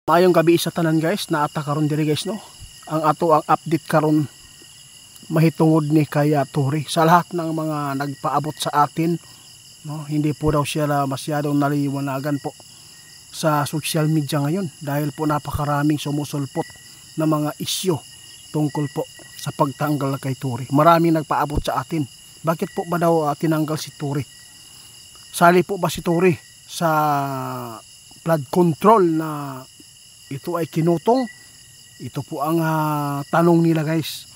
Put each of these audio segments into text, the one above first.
Maayong gabi sa tanan guys, naata karon diri guys no. Ang ato ang update karon mahitungod ni kaya Tory sa lahat ng mga nagpaabot sa atin no. Hindi po daw siya masyadong naliwanagan po sa social media ngayon dahil po napakaraming sumusulpot na mga isyu tungkol po sa pagtanggal kay Tory. Maraming nagpaabot sa atin. Bakit po ba daw tinanggal si Tory? Sali po ba si Tory sa flood control na ito ay kinutong? Ito po ang tanong nila guys.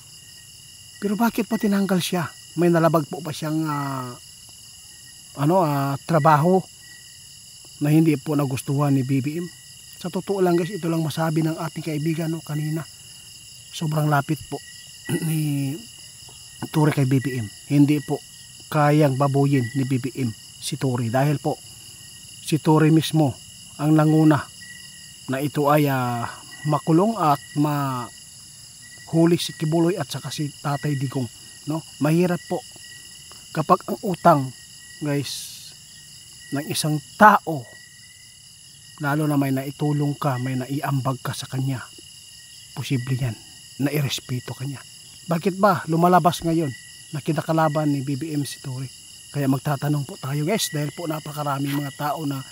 Pero bakit pa tinanggal siya? May nalabag po ba siyang trabaho na hindi po nagustuhan ni BBM? Sa totoo lang guys, ito lang masabi ng ating kaibigan no, kanina. Sobrang lapit po ni Tory kay BBM. Hindi po kayang babuyin ni BBM si Tory dahil po si Tory mismo ang nanguna na ito ay makulong at mahuli si Kibuloy at saka si Tatay Digong no. Mahirap po kapag ang utang guys ng isang tao, lalo na may naitulong ka, may naiambag ka sa kanya, posible yan na irespeto kanya. Bakit ba lumalabas ngayon na kinakalaban ni BBM si Tory? Kaya magtatanong po tayo guys, dahil po napakarami mga tao na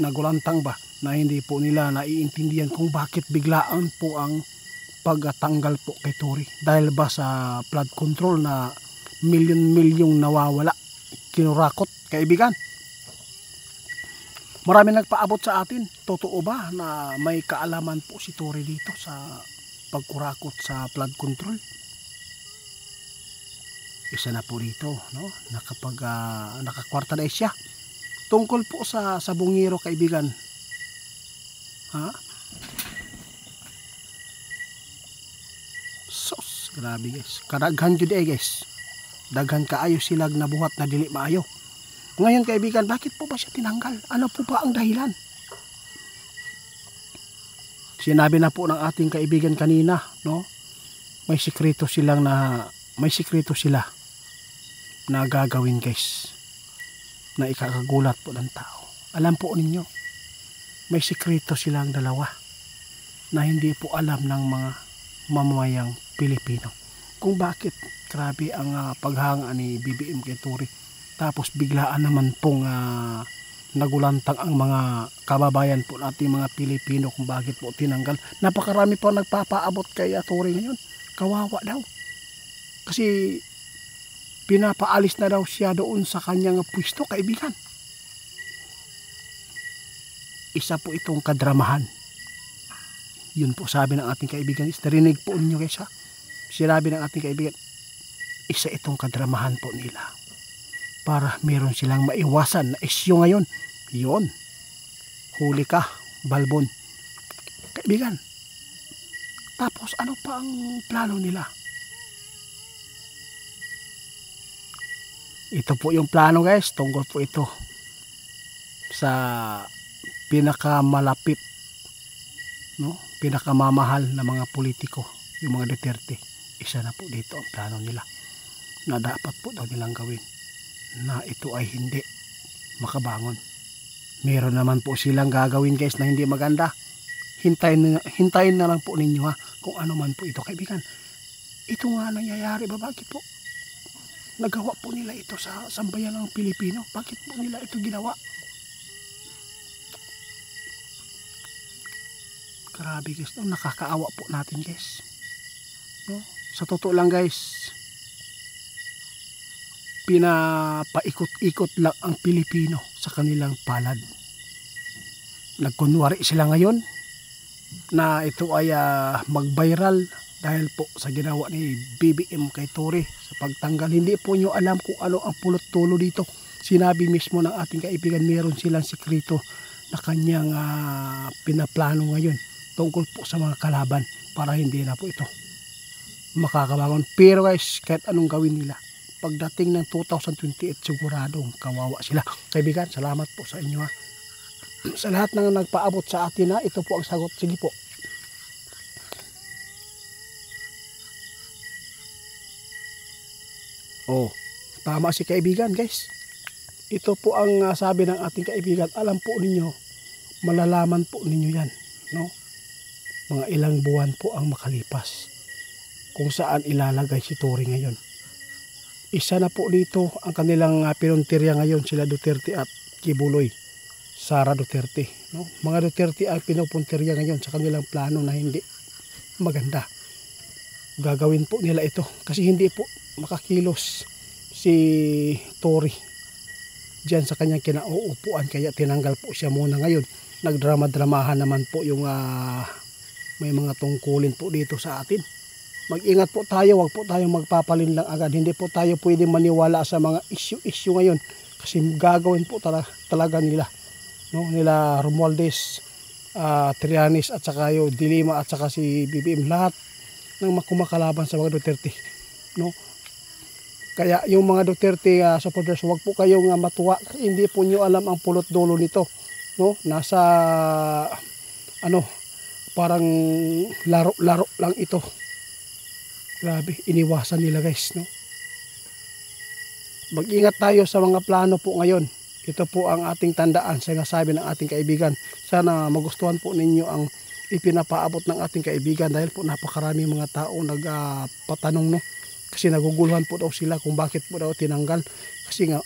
nagulantang ba na hindi po nila naiintindihan kung bakit biglaan po ang pagtanggal po kay Tory. Dahil ba sa flood control na milyon-milyong nawawala, kinurakot kaibigan? Marami nagpaabot sa atin. Totoo ba na may kaalaman po si Tory dito sa pagkurakot sa flood control? Isa na po dito no, nakakwarta na siya tungkol po sa bungiro kaibigan. Sos, grabe guys. Kadaghan jud guys. Daghan kaayo silag nabuhat na dili maayo. Ngayon kaibigan, bakit po ba siya tinanggal? Ano po ba ang dahilan? Sinabi na po ng ating kaibigan kanina, no? May sikreto sila na gagawin guys. Na ikakagulat po ng tao. Alam po ninyo, may sikreto silang dalawa na hindi po alam ng mga mamamayang Pilipino kung bakit grabe ang paghanga ni BBM kay Tory. Tapos biglaan naman pong nagulantang ang mga kababayan po natin mga Pilipino kung bakit po tinanggal. Napakarami po nagpapaabot kay Tory ngayon. Kawawa daw. Kasi pinapaalis na daw siya doon sa kanyang pwesto kaibigan. Isa po itong kadramahan. Yun po sabi ng ating kaibigan. Narinig po ninyo guys ha. Sinabi ng ating kaibigan, isa itong kadramahan po nila. Para meron silang maiwasan na isyu ngayon. Yun. Huli ka, balbon. Kaibigan. Tapos ano pa ang plano nila? Ito po yung plano guys. Tungkol po ito sa pinakamalapit no, pinakamamahal na mga politiko, yung mga Duterte. Isa na po dito ang plano nila na dapat po daw nilang gawin na ito ay hindi makabangon. Meron naman po silang gagawin guys na hindi maganda. Hintayin na lang po ninyo ha kung ano man po ito kaibigan. Ito nga nangyayari ba? Bakit po nagawa po nila ito sa sambayan ng Pilipino? Bakit po nila ito ginawa? Grabe guys, no? Nakakaawa po natin guys no? Sa totoo lang guys, pinapaikot-ikot lang ang Pilipino sa kanilang palad. Nagkunwari sila ngayon na ito ay mag-viral dahil po sa ginawa ni BBM kay Tory sa pagtanggal. Hindi po nyo alam kung ano ang pulot-tulo dito. Sinabi mismo ng ating kaibigan, meron silang sikreto na kanyang pinaplano ngayon tungkol po sa mga kalaban para hindi na po ito makakabangon. Pero guys, kahit anong gawin nila, pagdating ng 2028 siguradong kawawa sila. Kaibigan, salamat po sa inyo ha. Sa lahat ng nagpaabot sa atin ha, ito po ang sagot. Sige po. Oh, tama si kaibigan guys. Ito po ang sabi ng ating kaibigan. Alam po ninyo, malalaman po ninyo yan, no? Mga ilang buwan po ang makalipas kung saan ilalagay si Tory ngayon. Isa na po dito ang kanilang pinuntirya ngayon, sila Duterte at Kibuloy, Sara Duterte, no? Mga Duterte ang pinupuntirya ngayon sa kanilang plano na hindi maganda. Gagawin po nila ito kasi hindi po makakilos si Tory diyan sa kanyang kinauupuan, kaya tinanggal po siya muna ngayon. Nagdrama-dramahan naman po yung may mga tungkulin po dito sa atin. Mag-ingat po tayo, wag po tayong magpapalin lang agad. Hindi po tayo pwede maniwala sa mga issue ngayon kasi gagawin po talaga nila, no? Nila Romualdez, Trillanes at saka yung Dilima at saka si BBM, lahat ng kumakalaban sa mga Duterte, no? Kaya yung mga Duterte supporters, wag po kayong matuwa. Hindi po nyo alam ang pulot dulo nito, no? Nasa parang laro lang ito. Grabe, iniwasan nila guys, no? Mag-ingat tayo sa mga plano po ngayon. Ito po ang ating tandaan sa sinasabi ng ating kaibigan. Sana magustuhan po ninyo ang ipinapaabot ng ating kaibigan dahil po napakarami mga tao nagpatanong, no? Kasi naguguluhan po daw sila kung bakit po daw tinanggal. Kasi nga,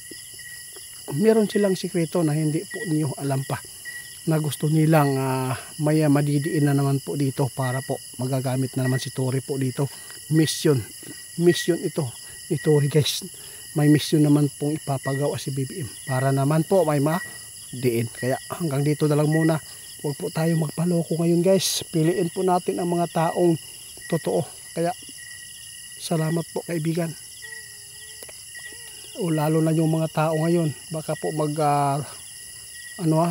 meron silang sikreto na hindi po niyo alam pa, na gusto nilang may madidiin na naman po dito para po magagamit na naman si Tory po dito. Mission ito ni Tory guys. May mission naman pong ipapagawa si BBM para naman po may madiin. Kaya hanggang dito na lang muna. Huwag po tayo magpaloko ngayon guys. Piliin po natin ang mga taong totoo. Kaya salamat po kaibigan. O lalo na yung mga tao ngayon, baka po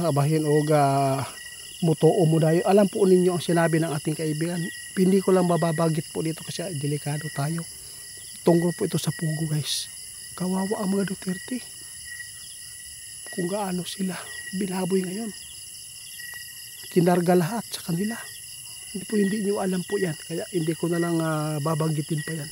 abahin o mutuo mo dayo. Alam po ninyo ang sinabi ng ating kaibigan. Hindi ko lang mababagit po dito kasi delikado tayo. Tungkol po ito sa pugo guys. Kawawa ang mga Duterte. Kung gaano sila binaboy ngayon. Kinarga lahat sa kanila. Hindi nyo alam po yan. Kaya hindi ko na lang babanggitin pa yan.